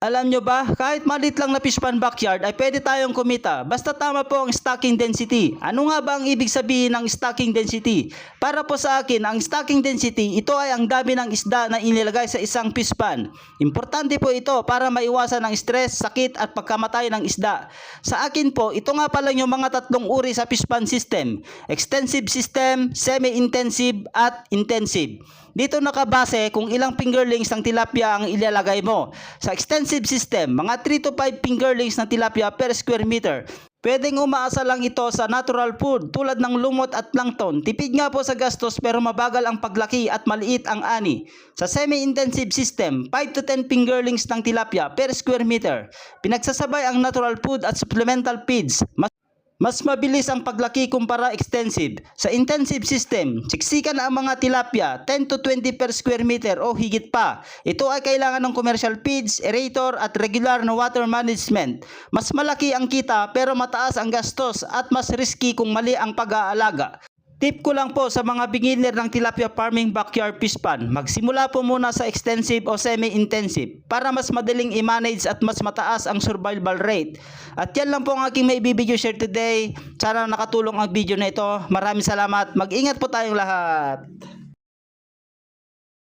Alam nyo ba, kahit maliit lang na fish pan backyard ay pwede tayong kumita basta tama po ang stocking density. Ano nga ba ang ibig sabihin ng stocking density? Para po sa akin, ang stocking density, ito ay ang dami ng isda na inilagay sa isang fish pan. Importante po ito para maiwasan ang stress, sakit at pagkamatay ng isda. Sa akin po, ito nga pala yung mga tatlong uri sa fish pan system: extensive system, semi-intensive at intensive. Dito nakabase kung ilang fingerlings ng tilapia ang ilalagay mo. Sa extensive system, mga 3 to 5 fingerlings ng tilapia per square meter. Pwedeng umaasa lang ito sa natural food tulad ng lumot at plankton. Tipid nga po sa gastos pero mabagal ang paglaki at maliit ang ani. Sa semi-intensive system, 5 to 10 fingerlings ng tilapia per square meter. Pinagsasabay ang natural food at supplemental feeds. Mas mabilis ang paglaki kumpara extensive. Sa intensive system, siksikan ang mga tilapia 10 to 20 per square meter o higit pa. Ito ay kailangan ng commercial feeds, aerator at regular na water management. Mas malaki ang kita pero mataas ang gastos at mas risky kung mali ang pag-aalaga. Tip ko lang po sa mga beginner ng tilapia farming backyard fish pan, magsimula po muna sa extensive o semi-intensive para mas madaling i-manage at mas mataas ang survival rate. At yan lang po ang aking may video share today. Sana nakatulong ang video na ito. Maraming salamat. Mag-ingat po tayong lahat.